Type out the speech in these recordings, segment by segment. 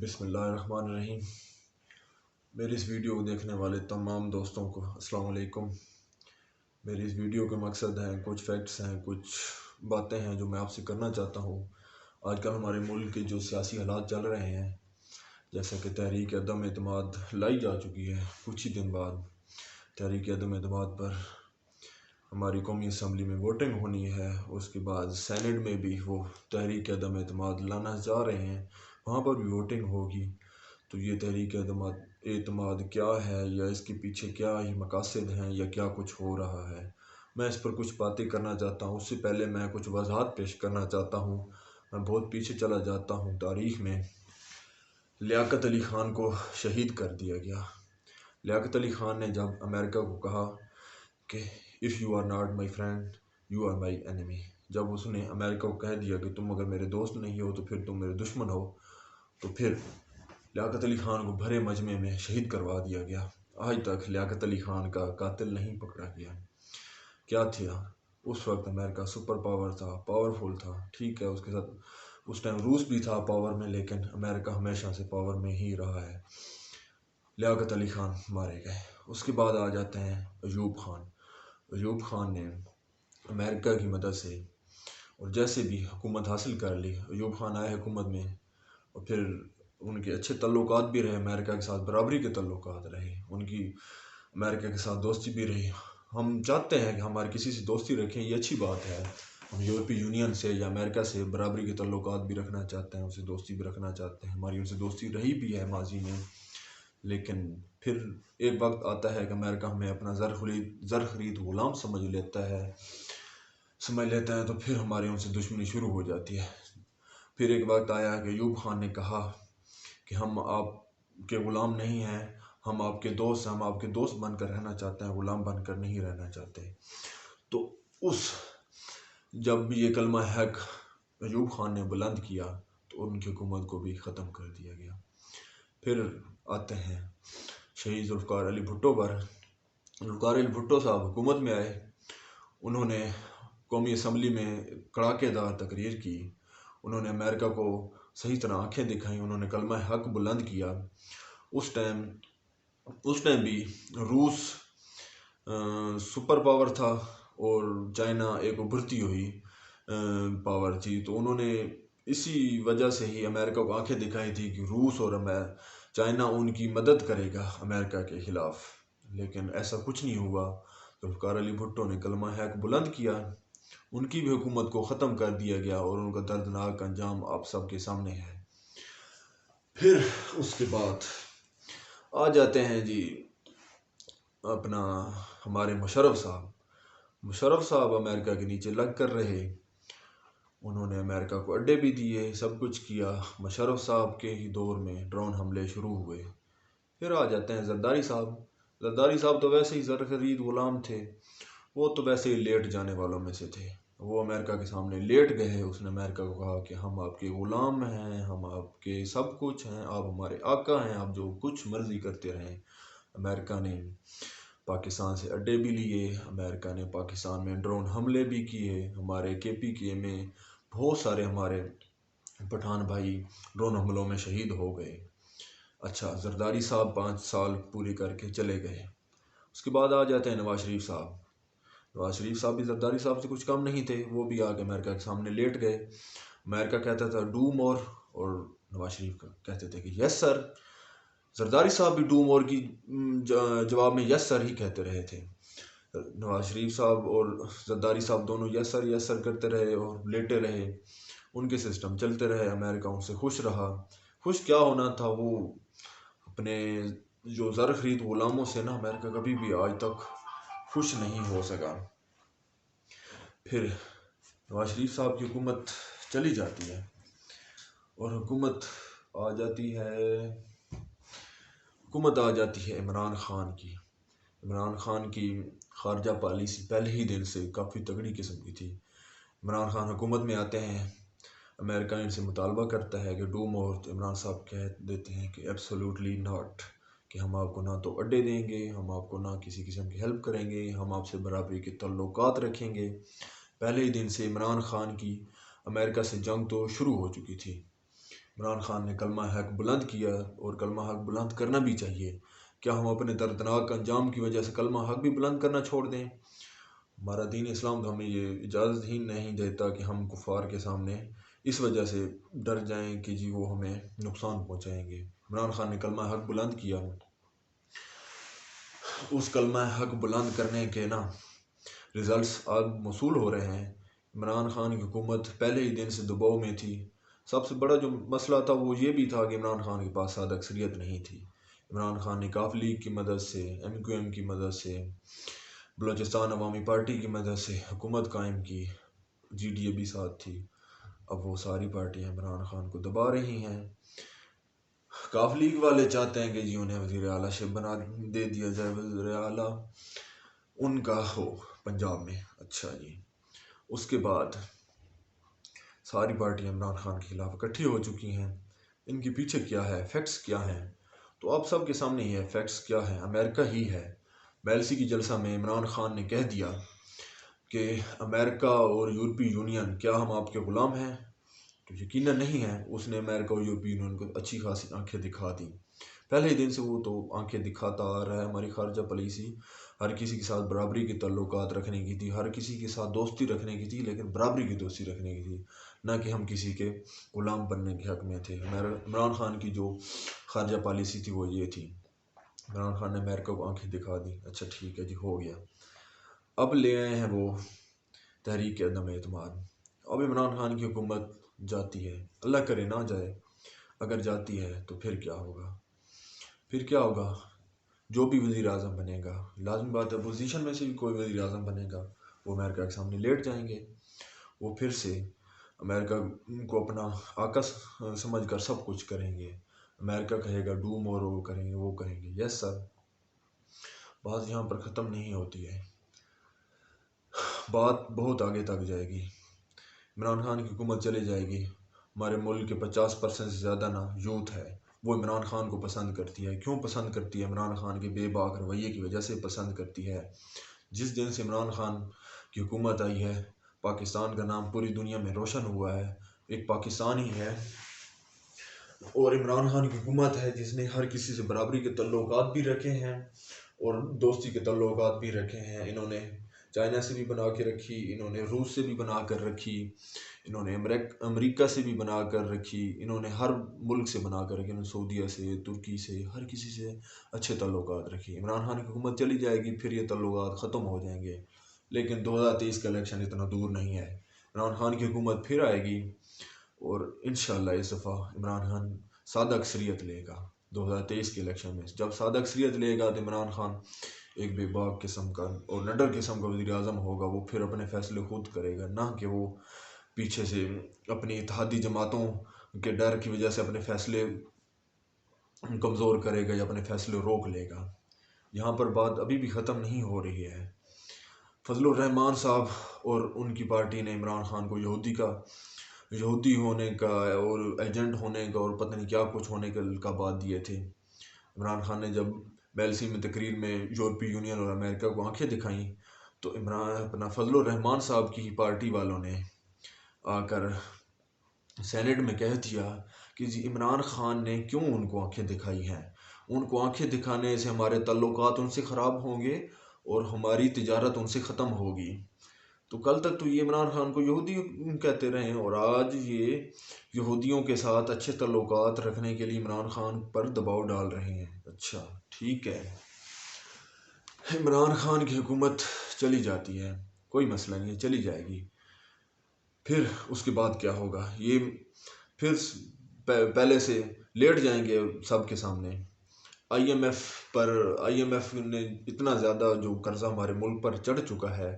بسم اللہ الرحمن الرحیم۔ میری اس ویڈیو کو دیکھنے والے تمام دوستوں کو السلام علیکم۔ میری اس ویڈیو کے مقصد ہیں کچھ فیکٹس ہیں، کچھ باتیں ہیں جو میں آپ سے کرنا چاہتا ہوں۔ آج کل ہمارے ملک کے جو سیاسی حالات چل رہے ہیں، جیسا کہ تحریک عدم اعتماد لائی جا چکی ہے، کچھ ہی دن بعد تحریک عدم اعتماد پر ہماری قومی اسمبلی میں ووٹنگ ہونی ہے، اس کے بعد سینٹ میں بھی وہ تحریک عدم اعتماد لانا چاہ رہے ہیں، وہاں پر بھی ووٹنگ ہوگی۔ تو یہ تحریک اعتماد کیا ہے، یا اس کے پیچھے کیا ہی مقاصد ہیں، یا کیا کچھ ہو رہا ہے، میں اس پر کچھ باتیں کرنا چاہتا ہوں۔ اس سے پہلے میں کچھ وضاحت پیش کرنا چاہتا ہوں۔ میں بہت پیچھے چلا جاتا ہوں تاریخ میں۔ لیاقت علی خان کو شہید کر دیا گیا۔ لیاقت علی خان نے جب امریکہ کو کہا کہ if you are not my friend you are my enemy، جب اس نے امریکہ کو کہہ دیا کہ تم اگر میرے دوست نہیں ہو تو پھر تم میرے دشمن ہو، تو پھر لیاقت علی خان کو بھرے مجمع میں شہید کروا دیا گیا۔ آج تک لیاقت علی خان کا قاتل نہیں پکڑا گیا۔ کیا تھا اس وقت؟ امریکہ سپر پاور تھا، پاورفل تھا، ٹھیک ہے، اس کے ساتھ اس ٹائم روس بھی تھا پاور میں، لیکن امریکہ ہمیشہ سے پاور میں ہی رہا ہے۔ لیاقت علی خان مارے گئے۔ اس کے بعد آ جاتے ہیں ایوب خان۔ ایوب خان نے امریکہ کی مدد سے اور جیسے بھی حکومت حاصل کر لی۔ ایوب خان آئے حکومت میں، اور پھر ان کے اچھے تعلقات بھی رہے، امریکہ کے ساتھ برابری کے تعلقات رہے، ان کی امریکہ کے ساتھ دوستی بھی رہی۔ ہم چاہتے ہیں کہ ہمارے کسی سے دوستی رکھیں، یہ اچھی بات ہے۔ ہم یورپی یونین سے یا امریکہ سے برابری کے تعلقات بھی رکھنا چاہتے ہیں، ان سے دوستی بھی رکھنا چاہتے ہیں، ہماری ان سے دوستی رہی بھی ہے ماضی میں۔ لیکن پھر ایک وقت آتا ہے کہ امریکہ ہمیں اپنا زر خرید غلام سمجھ لیتا ہے، تو پھر ہماری ان سے دشمنی شروع ہو جاتی ہے۔ پھر ایک وقت آیا کہ ایوب خان نے کہا کہ ہم آپ کے غلام نہیں ہیں، ہم آپ کے دوست ہیں، ہم آپ کے دوست بن کر رہنا چاہتے ہیں، غلام بن کر نہیں رہنا چاہتے۔ تو جب بھی یہ کلمہ حق ایوب خان نے بلند کیا تو ان کی حکومت کو بھی ختم کر دیا گیا۔ پھر آتے ہیں شہید ذوالفقار علی بھٹو پر۔ ذوالفقار علی بھٹو صاحب حکومت میں آئے، انہوں نے قومی اسمبلی میں کڑاکے دار تقریر کی، انہوں نے امریکہ کو صحیح طرح آنکھیں دکھائیں، انہوں نے کلمہ حق بلند کیا۔ اس ٹائم بھی روس سپر پاور تھا اور چائنا ایک ابھرتی ہوئی پاور تھی، تو انہوں نے اسی وجہ سے ہی امریکہ کو آنکھیں دکھائی تھی کہ روس اور چائنا ان کی مدد کرے گا امریکہ کے خلاف، لیکن ایسا کچھ نہیں ہوا۔ ذوالفقار علی بھٹو نے کلمہ حق بلند کیا، ان کی بھی حکومت کو ختم کر دیا گیا، اور ان کا دردناک انجام آپ سب کے سامنے ہے۔ پھر اس کے بعد آ جاتے ہیں جی اپنا ہمارے مشرف صاحب امریکہ کے نیچے لگ کر رہے، انہوں نے امریکہ کو اڈے بھی دیے، سب کچھ کیا۔ مشرف صاحب کے ہی دور میں ڈرون حملے شروع ہوئے۔ پھر آ جاتے ہیں زرداری صاحب تو ویسے ہی زر خرید غلام تھے، وہ تو ویسے ہی لیٹ جانے والوں میں سے تھے۔ وہ امریکہ کے سامنے لیٹ گئے، اس نے امریکہ کو کہا کہ ہم آپ کے غلام ہیں، ہم آپ کے سب کچھ ہیں، آپ ہمارے آقا ہیں، آپ جو کچھ مرضی کرتے رہیں۔ امریکہ نے پاکستان سے اڈے بھی لیے، امریکہ نے پاکستان میں ڈرون حملے بھی کیے، ہمارے KPK میں بہت سارے ہمارے پٹھان بھائی ڈرون حملوں میں شہید ہو گئے۔ اچھا، زرداری صاحب 5 سال پورے کر کے چلے گئے۔ اس کے بعد آ جاتے ہیں نواز شریف صاحب بھی زرداری صاحب سے کچھ کم نہیں تھے، وہ بھی آ کے امریکہ کے سامنے لیٹ گئے۔ امریکہ کہتا تھا ڈو مور، اور نواز شریف کہتے تھے کہ یس سر۔ زرداری صاحب بھی ڈو مور کی جواب میں یس سر ہی کہتے رہے تھے۔ نواز شریف صاحب اور زرداری صاحب دونوں یس سر کرتے رہے اور لیٹے رہے، ان کے سسٹم چلتے رہے، امریکہ ان سے خوش رہا۔ خوش کیا ہونا تھا، وہ اپنے جو زر خرید غلاموں سے نا امریکہ کبھی بھی آج تک خوش نہیں ہو سکا۔ پھر نواز شریف صاحب کی حکومت چلی جاتی ہے، اور حکومت آ جاتی ہے عمران خان کی خارجہ پالیسی پہلے ہی دن سے کافی تگڑی قسم کی تھی۔ عمران خان حکومت میں آتے ہیں، امریکہ ان سے مطالبہ کرتا ہے کہ ڈو مور، تو عمران صاحب کہہ دیتے ہیں کہ ایبسولوٹلی ناٹ، کہ ہم آپ کو نہ تو اڈے دیں گے، ہم آپ کو نہ کسی قسم کی ہیلپ کریں گے، ہم آپ سے برابری کے تعلقات رکھیں گے۔ پہلے ہی دن سے عمران خان کی امریکہ سے جنگ تو شروع ہو چکی تھی، عمران خان نے کلمہ حق بلند کیا اور کلمہ حق بلند کرنا بھی چاہیے۔ کیا ہم اپنے دردناک انجام کی وجہ سے کلمہ حق بھی بلند کرنا چھوڑ دیں؟ ہمارا دین اسلام تو ہمیں یہ اجازت ہی نہیں دیتا کہ ہم کفار کے سامنے اس وجہ سے ڈر جائیں کہ جی وہ ہمیں نقصان پہنچائیں گے۔ عمران خان نے کلمہ حق بلند کیا، اس کلمہ حق بلند کرنے کے ریزلٹس آج موصول ہو رہے ہیں۔ عمران خان کی حکومت پہلے ہی دن سے دباؤ میں تھی۔ سب سے بڑا جو مسئلہ تھا وہ یہ بھی تھا کہ عمران خان کے پاس سادہ اکثریت نہیں تھی۔ عمران خان نے کاف لیگ کی مدد سے، MQM کی مدد سے، بلوچستان عوامی پارٹی کی مدد سے حکومت قائم کی، GDA بھی ساتھ تھی۔ اب وہ ساری پارٹیاں عمران خان کو دبا رہی ہیں۔ کاف لیگ والے چاہتے ہیں کہ جی انہیں وزیر اعلیٰ شپ بنا دے دیا جائے، وزیر اعلیٰ ان کا ہو پنجاب میں۔ اچھا جی، اس کے بعد ساری پارٹیاں عمران خان کے خلاف اکٹھی ہو چکی ہیں۔ ان کے پیچھے کیا ہے، فیکٹس کیا ہیں؟ تو آپ سب کے سامنے ہی ہے فیکٹس کیا ہے۔ امریکہ ہی ہے۔ بیلسی کی جلسہ میں عمران خان نے کہہ دیا کہ امریکہ اور یورپی یونین کیا ہم آپ کے غلام ہیں؟ تو یقیناً نہیں ہے۔ اس نے امریکہ اور یورپی یونین کو اچھی خاصی آنکھیں دکھا دی۔ پہلے ہی دن سے وہ تو آنکھیں دکھاتا آ رہا ہے۔ ہماری خارجہ پالیسی ہر کسی کے ساتھ برابری کے تعلقات رکھنے کی تھی، ہر کسی کے ساتھ دوستی رکھنے کی تھی، لیکن برابری کی دوستی رکھنے کی تھی، نہ کہ ہم کسی کے غلام بننے کے حق میں تھے۔ عمران خان کی جو خارجہ پالیسی تھی وہ یہ تھی۔ عمران خان نے امریکہ کو آنکھیں دکھا دی۔ اچھا ٹھیک ہے جی، ہو گیا۔ اب لے آئے ہیں وہ تحریک عدم اعتماد۔ اب عمران خان کی حکومت جاتی ہے، اللہ کرے نہ جائے، اگر جاتی ہے تو پھر کیا ہوگا؟ پھر کیا ہوگا؟ جو بھی وزیر اعظم بنے گا، لازمی بات ہے اپوزیشن میں سے بھی کوئی وزیر اعظم بنے گا، وہ امریکہ کے سامنے لیٹ جائیں گے۔ وہ پھر سے امریکہ کو اپنا آقا سمجھ کر سب کچھ کریں گے۔ امریکہ کہے گا ڈو مور، وہ کریں گے، وہ کریں گے۔ یس سر، بات یہاں پر ختم نہیں ہوتی ہے، بات بہت آگے تک جائے گی۔ عمران خان کی حکومت چلے جائے گی۔ ہمارے ملک کے 50% سے زیادہ یوتھ ہے، وہ عمران خان کو پسند کرتی ہے۔ کیوں پسند کرتی ہے؟ عمران خان کے بے باک رویے کی وجہ سے پسند کرتی ہے۔ جس دن سے عمران خان کی حکومت آئی ہے، پاکستان کا نام پوری دنیا میں روشن ہوا ہے۔ ایک پاکستانی ہے اور عمران خان کی حکومت ہے جس نے ہر کسی سے برابری کے تعلقات بھی رکھے ہیں اور دوستی کے تعلقات بھی رکھے ہیں۔ انہوں نے چائنا سے بھی بنا کے رکھی، انہوں نے روس سے بھی بنا کر رکھی، انہوں نے امریکہ سے بھی بنا کر رکھی، انہوں نے ہر ملک سے بنا کر رکھی، انہوں نے سعودیہ سے، ترکی سے، ہر کسی سے اچھے تعلقات رکھی۔ عمران خان کی حکومت چلی جائے گی، پھر یہ تعلقات ختم ہو جائیں گے، لیکن 2023 کا الیکشن اتنا دور نہیں ہے۔ عمران خان کی حکومت پھر آئے گی اور انشاءاللہ اس دفعہ عمران خان سادہ اکثریت لے گا 2023 کے الیکشن میں۔ جب سادہ اکثریت لے گا تو عمران خان ایک بے باک قسم کا اور نڈر قسم کا وزیر اعظم ہوگا۔ وہ پھر اپنے فیصلے خود کرے گا، نہ کہ وہ پیچھے سے اپنی اتحادی جماعتوں کے ڈر کی وجہ سے اپنے فیصلے کمزور کرے گا یا اپنے فیصلے روک لے گا۔ یہاں پر بات ابھی بھی ختم نہیں ہو رہی ہے۔ فضل الرحمان صاحب اور ان کی پارٹی نے عمران خان کو یہودی ہونے کا اور ایجنٹ ہونے کا اور پتہ نہیں کیا کچھ ہونے کا القابات دیے تھے۔ عمران خان نے جب بیلسی میں تقریر میں یورپی یونین اور امریکہ کو آنکھیں دکھائیں تو اپنا فضل الرحمان صاحب کی پارٹی والوں نے آ کر سینٹ میں کہہ دیا کہ جی عمران خان نے کیوں ان کو آنکھیں دکھائی ہیں؟ ان کو آنکھیں دکھانے سے ہمارے تعلقات ان سے خراب ہوں گے اور ہماری تجارت ان سے ختم ہوگی۔ تو کل تک تو یہ عمران خان کو یہودی کہتے رہے ہیں اور آج یہ یہودیوں کے ساتھ اچھے تعلقات رکھنے کے لیے عمران خان پر دباؤ ڈال رہے ہیں۔ اچھا ٹھیک ہے، عمران خان کی حکومت چلی جاتی ہے، کوئی مسئلہ نہیں ہے، چلی جائے گی۔ پھر اس کے بعد کیا ہوگا؟ یہ پھر پہلے سے لیٹ جائیں گے سب کے سامنے۔ آئی ایم ایف نے اتنا زیادہ جو قرضہ ہمارے ملک پر چڑھ چکا ہے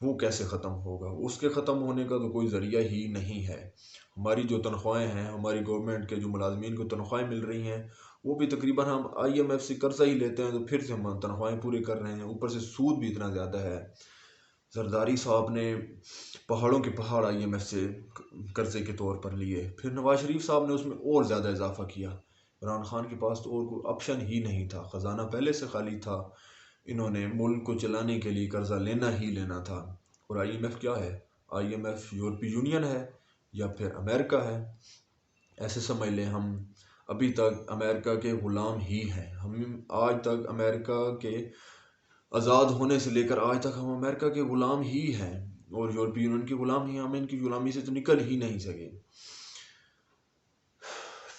وہ کیسے ختم ہوگا؟ اس کے ختم ہونے کا تو کوئی ذریعہ ہی نہیں ہے۔ ہماری جو تنخواہیں ہیں، ہماری گورنمنٹ کے جو ملازمین کو تنخواہیں مل رہی ہیں، وہ بھی تقریباً ہم آئی ایم ایف سے قرضہ ہی لیتے ہیں تو پھر سے ہم تنخواہیں پورے کر رہے ہیں، اوپر سے سود بھی اتنا زیادہ ہے۔ زرداری صاحب نے پہاڑوں کے پہاڑ آئی ایم ایف سے قرضے کے طور پر لیے، پھر نواز شریف صاحب نے اس میں اور زیادہ اضافہ کیا۔ عمران خان کے پاس تو اور کوئی آپشن ہی نہیں تھا، خزانہ پہلے سے خالی تھا، انہوں نے ملک کو چلانے کے لیے قرضہ لینا ہی لینا تھا۔ اور آئی ایم ایف کیا ہے؟ آئی ایم ایف یورپی یونین ہے یا پھر امریکہ ہے۔ ایسے سمجھ لیں ہم ابھی تک امریکہ کے غلام ہی ہیں. ہم آج تک امریکہ کے آزاد ہونے سے لے کر آج تک ہم امریکہ کے غلام ہی ہیں، اور یورپی یونین کے غلام ہی. ہم ان کی غلامی سے تو نکل ہی نہیں سکے.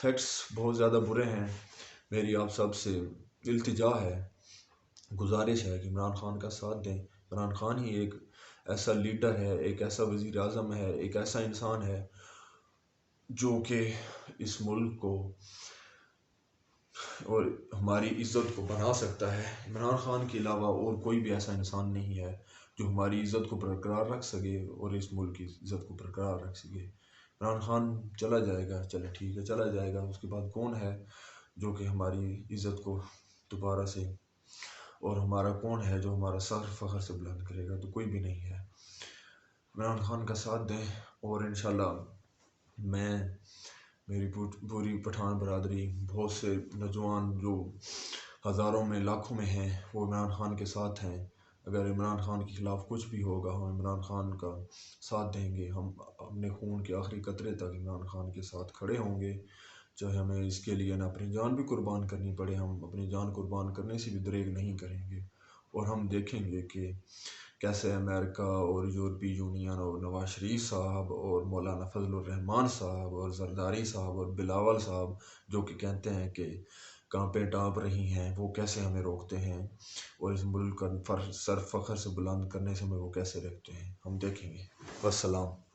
فیکٹس بہت زیادہ برے ہیں. میری آپ سب سے التجا ہے، گزارش ہے کہ عمران خان کا ساتھ دیں. عمران خان ہی ایک ایسا لیڈر ہے، ایک ایسا وزیر اعظم ہے، ایک ایسا انسان ہے جو کہ اس ملک کو اور ہماری عزت کو بنا سکتا ہے. عمران خان کے علاوہ اور کوئی بھی ایسا انسان نہیں ہے جو ہماری عزت کو برقرار رکھ سکے اور اس ملک کی عزت کو برقرار رکھ سکے. عمران خان چلا جائے گا، چلے ٹھیک ہے، چلا جائے گا. اس کے بعد کون ہے جو کہ ہماری عزت کو دوبارہ سے، اور ہمارا کون ہے جو ہمارا سر فخر سے بلند کرے گا؟ تو کوئی بھی نہیں ہے. عمران خان کا ساتھ دیں، اور انشاءاللہ میری پوری پٹھان برادری، بہت سے نوجوان جو ہزاروں میں لاکھوں میں ہیں، وہ عمران خان کے ساتھ ہیں. اگر عمران خان کے خلاف کچھ بھی ہوگا، ہم عمران خان کا ساتھ دیں گے. ہم اپنے خون کے آخری قطرے تک عمران خان کے ساتھ کھڑے ہوں گے، چاہے ہمیں اس کے لیے نہ اپنی جان بھی قربان کرنی پڑے. ہم اپنی جان قربان کرنے سے بھی دریغ نہیں کریں گے. اور ہم دیکھیں گے کہ کیسے امریکہ اور یورپی یونین اور نواز شریف صاحب اور مولانا فضل الرحمان صاحب اور زرداری صاحب اور بلاول صاحب، جو کہ کہتے ہیں کہ کانپیں ٹانپ رہی ہیں، وہ کیسے ہمیں روکتے ہیں، اور اس ملک کا سر فخر سے بلند کرنے سے ہمیں وہ کیسے روکتے ہیں. ہم دیکھیں گے. والسلام.